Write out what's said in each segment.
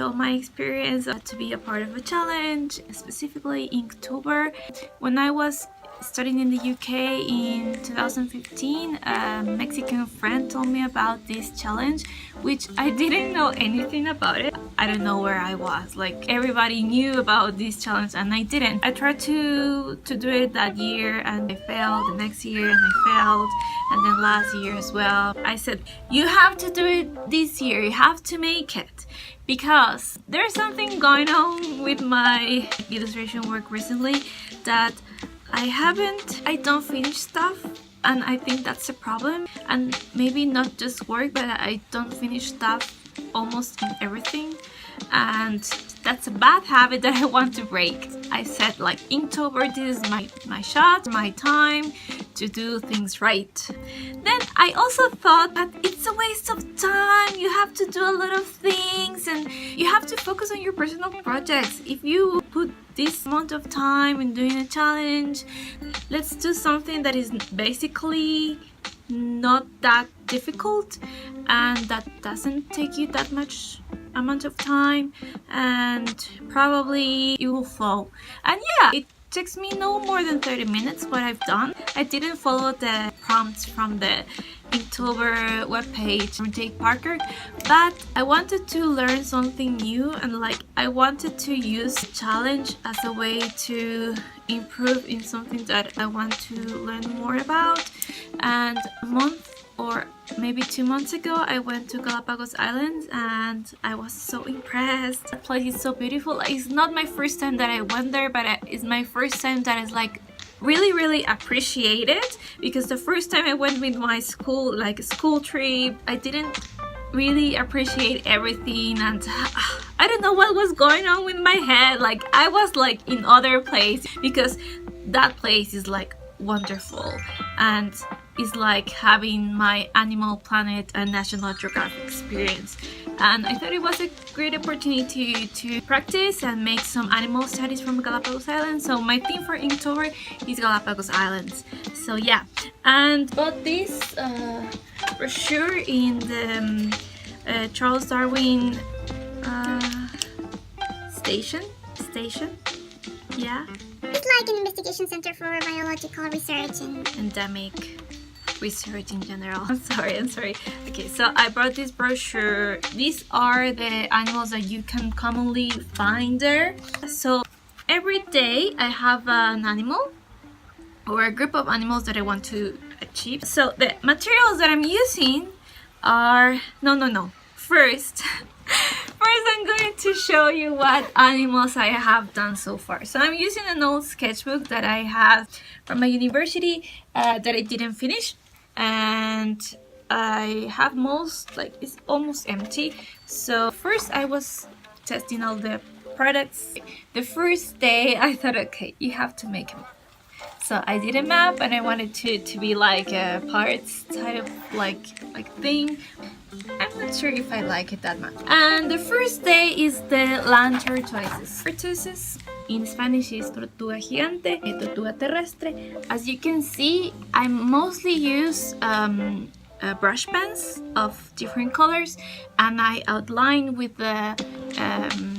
about my experience to be a part of a challenge, specifically Inktober. When I was studying in the UK in 2015, a Mexican friend told me about this challenge, which I didn't know anything about it. I don't know where I was. Like, everybody knew about this challenge and I didn't. I tried to do it that year and I failed, the next year and I failed, and then last year as well. I said, you have to do it this year, you have to make it. Because there's something going on with my illustration work recently that I don't finish stuff, and I think that's a problem. And maybe not just work, but I don't finish stuff almost in everything, and that's a bad habit that I want to break. I said, like, Inktober, this is my shot, my time to do things right. Then I also thought that it's a waste of time. You have to do a lot of things and you have to focus on your personal projects. If you put this amount of time in doing a challenge, let's do something that is basically not that difficult and that doesn't take you that much amount of time, and probably you will flow. And yeah, it takes me no more than 30 minutes what I've done. I didn't follow the prompts from the Inktober webpage from Jake Parker, but I wanted to learn something new, and like I wanted to use challenge as a way to improve in something that I want to learn more about. And a month or maybe 2 months ago, I went to Galapagos Islands and I was so impressed. The place is so beautiful. It's not my first time that I went there, but it's my first time that is like really appreciate it, because the first time I went with my school, like a school trip, I didn't really appreciate everything, and I don't know what was going on with my head. Like, I was like in other place, because that place is like wonderful and it's like having my Animal Planet and National Geographic experience. And I thought it was a great opportunity to practice and make some animal studies from Galapagos Islands. So my theme for Inktober is Galapagos Islands. So yeah, and bought this brochure in the Charles Darwin station. Yeah. It's like an investigation center for biological research and endemic research in general. I'm sorry. Okay, so I brought this brochure. These are the animals that you can commonly find there. So every day I have an animal or a group of animals that I want to achieve. So the materials that I'm using are First I'm going to show you what animals I have done so far. So I'm using an old sketchbook that I have from my university that I didn't finish, and I have it's almost empty. So first I was testing all the products. The first day I thought, okay, you have to make them. So I did a map and I wanted to be like a parts type of like thing. I'm not sure if I like it that much. And the first day is the land tortoises. Tortoises in Spanish is tortuga gigante, tortuga terrestre. As you can see, I mostly use brush pens of different colors, and I outline with the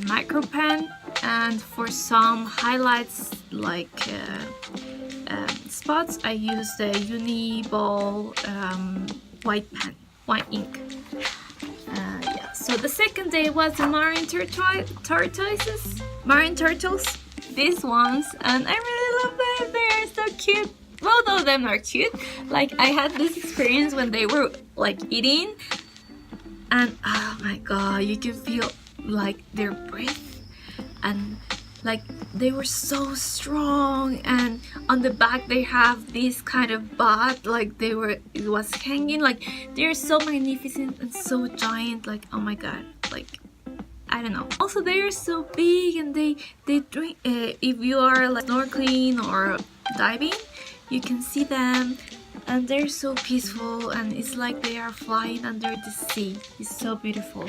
micro pen, and for some highlights like spots, I use the Uniball white pen, white ink. Yeah. So the second day was the marine turtles, these ones, and I really love them. They're so cute. Both of them are cute. Like, I had this experience when they were like eating, and oh my god, you can feel like their breath, and like they were so strong, and on the back they have this kind of bud, like it was hanging, like they're so magnificent and so giant, like oh my god, like I don't know. Also, they are so big, and they drink. If you are like snorkeling or diving, you can see them, and they're so peaceful, and it's like they are flying under the sea. It's so beautiful.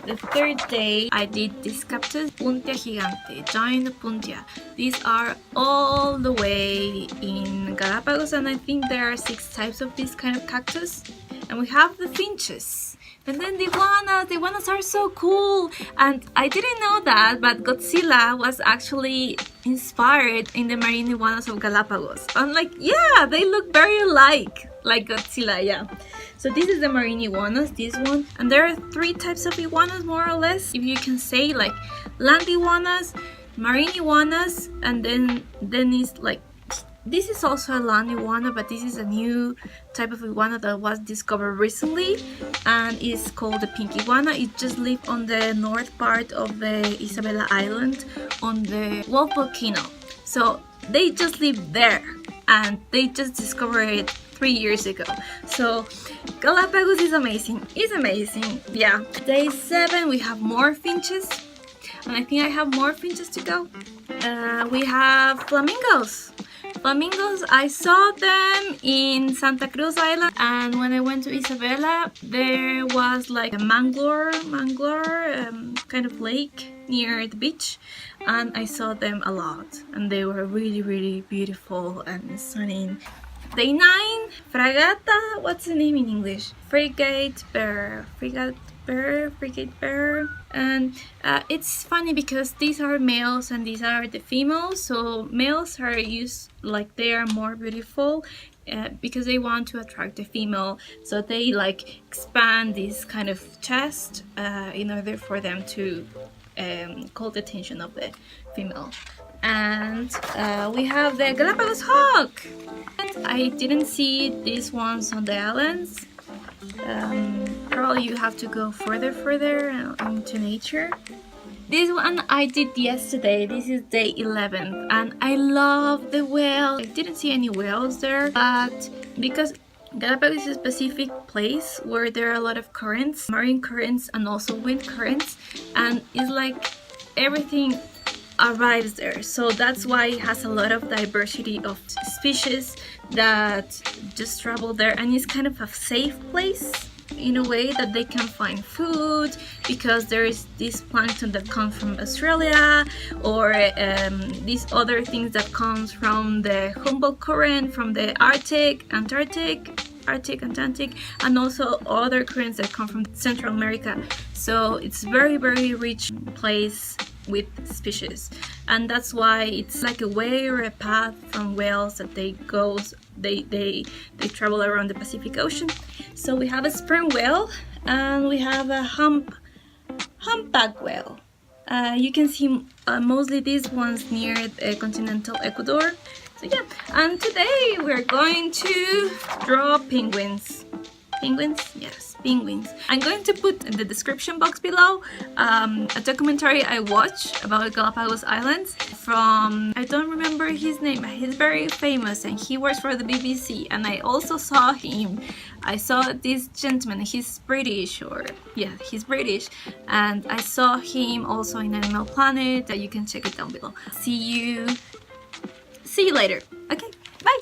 The third day I did this cactus, Puntia gigante, giant puntia. These are all the way in Galapagos, and I think there are 6 types of this kind of cactus. And we have the finches. And then the iguanas are so cool. And I didn't know that, but Godzilla was actually inspired in the marine iguanas of Galapagos. I'm like, yeah, they look very like Godzilla, yeah. So this is the marine iguanas, this one. And there are 3 types of iguanas, more or less, if you can say, like land iguanas, marine iguanas, and then is like, this is also a land iguana, but this is a new type of iguana that was discovered recently, and is called the pink iguana. It just lives on the north part of the Isabela Island on the Wolf volcano. So they just live there, and they just discovered it 3 years ago. So Galapagos is amazing. It's amazing. Yeah. Day 7, we have more finches, and I think I have more finches to go. We have flamingos. Flamingos, I saw them in Santa Cruz Island, and when I went to Isabela, there was like a mangrove kind of lake near the beach, and I saw them a lot, and they were really, really beautiful and stunning. Day 9, fragata, what's the name in English? Frigate bear. And it's funny because these are males and these are the females. So males are used like they are more beautiful because they want to attract the female. So they like expand this kind of chest in order for them to call the attention of the female. And we have the Galapagos hawk. I didn't see these ones on the islands. Probably you have to go further into nature. This one I did yesterday. This is day 11, and I love the whale. I didn't see any whales there, but because Galapagos is a specific place where there are a lot of currents, marine currents and also wind currents, and it's like everything arrives there. So that's why it has a lot of diversity of species that just travel there, and it's kind of a safe place in a way that they can find food, because there is this plankton that comes from Australia, or these other things that comes from the Humboldt current, from the Arctic, Atlantic, and also other currents that come from Central America. So it's very, very rich place with species, and that's why it's like a way or a path from whales that they travel around the Pacific Ocean. So we have a sperm whale and we have a humpback whale. You can see mostly these ones near continental Ecuador. So yeah, and today we're going to draw penguins. Yes, penguins. I'm going to put in the description box below a documentary I watched about Galapagos Islands from, I don't remember his name, he's very famous and he works for the BBC, and I also saw him. I saw this gentleman, he's British, he's British, and I saw him also in Animal Planet. You can check it down below. See you later. Okay, bye.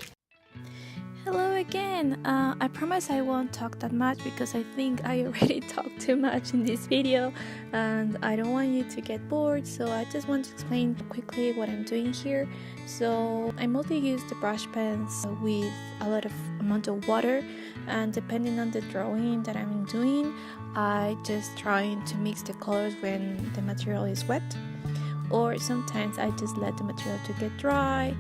Hello again. I promise I won't talk that much because I think I already talked too much in this video and I don't want you to get bored, so I just want to explain quickly what I'm doing here. So I mostly use the brush pens with a lot of amount of water, and depending on the drawing that I'm doing, I just trying to mix the colors when the material is wet, or sometimes I just let the material to get dry.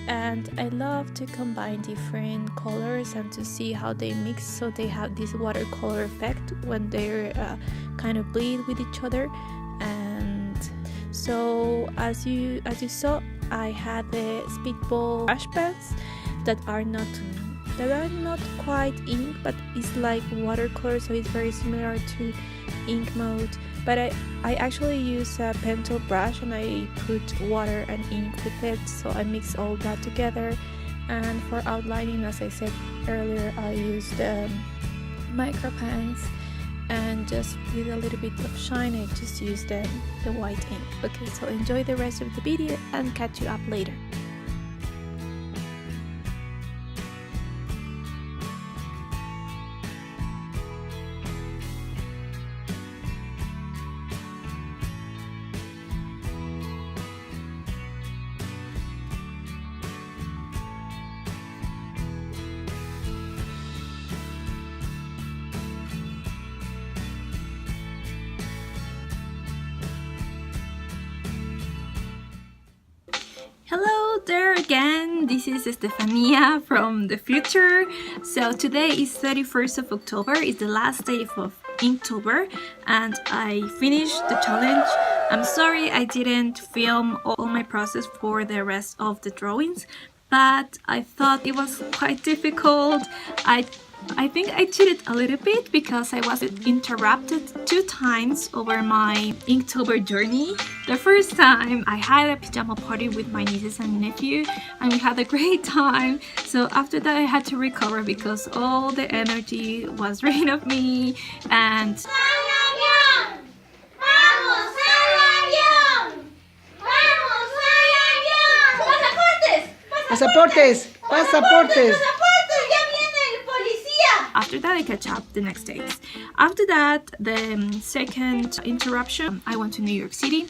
And I love to combine different colors and to see how they mix, so they have this watercolor effect when they're kind of bleed with each other. And so as you saw, I had the speedball brush pens that are not quite ink, but it's like watercolor, so it's very similar to ink mode. But I actually use a pencil brush and I put water and ink with it, so I mix all that together. And for outlining, as I said earlier, I use the micro pens, and just with a little bit of shine I just use the white ink. Okay, so enjoy the rest of the video and catch you up later. Hello there again, this is Estefania from the future. So today is 31st of October, it's the last day of Inktober and I finished the challenge. I'm sorry I didn't film all my process for the rest of the drawings, but I thought it was quite difficult. I think I cheated a little bit because I was interrupted 2 times over my Inktober journey. The first time I had a pajama party with my nieces and nephew and we had a great time. So after that I had to recover because all the energy was drained of me and ¡Pasaportes! ¡Pasaportes! after that I catch up the next days. After that, the second interruption, I went to New York City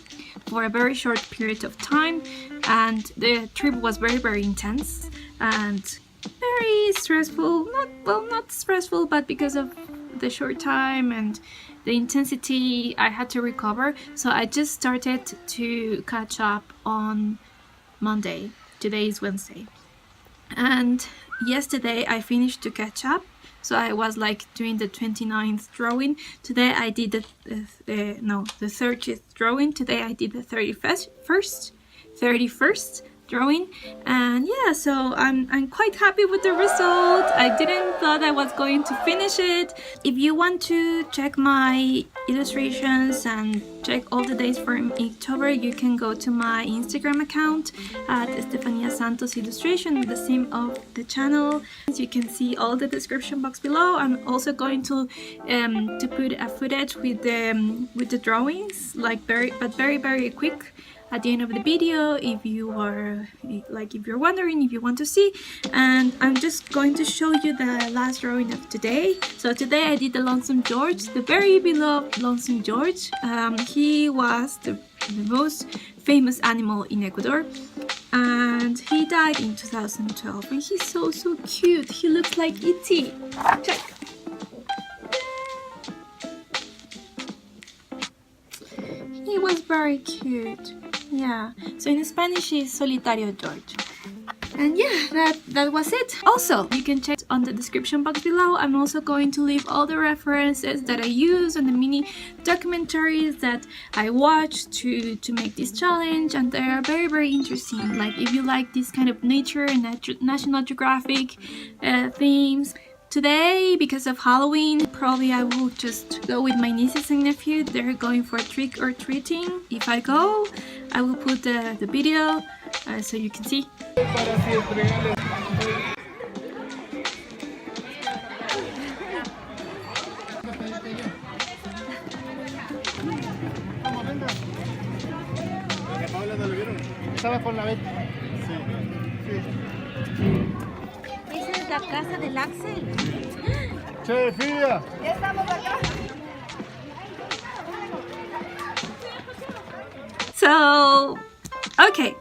for a very short period of time and the trip was very intense and very stressful. Not stressful, but because of the short time and the intensity I had to recover. So I just started to catch up on Monday. Today is Wednesday. And yesterday I finished to catch up. So I was like doing the 29th drawing. Today I did the 30th drawing. Today I did the 31st drawing. And yeah, so I'm quite happy with the result. I didn't thought I was going to finish it. If you want to check my illustrations and check all the days for Inktober, you can go to my Instagram account at Estefania Santos illustration with the same of the channel. As you can see all the description box below. I'm also going to put a footage with the drawings, like very quick at the end of the video if you are if you're wondering if you want to see. And I'm just going to show you the last drawing of today. So today I did the Lonesome George, the very beloved Lonesome George. He was the most famous animal in Ecuador and he died in 2012 and he's so cute. He looks like E.T. Check. He was very cute. Yeah, so in Spanish is Solitario George. And yeah, that was it. Also, you can check on the description box below. I'm also going to leave all the references that I use and the mini documentaries that I watched to make this challenge, and they are very interesting. Like if you like this kind of nature and National Geographic themes. Today, because of Halloween, probably I will just go with my nieces and nephew. They're going for trick or treating. If I go, I will put the video so you can see. Estaba con la Betty. Esa es la casa del Axel. Che, Fidia. Ya estamos acá. So, okay,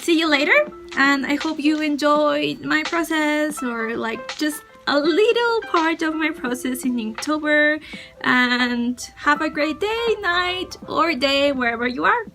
see you later, and I hope you enjoyed my process or like just a little part of my process in Inktober, and have a great day, night, or day wherever you are.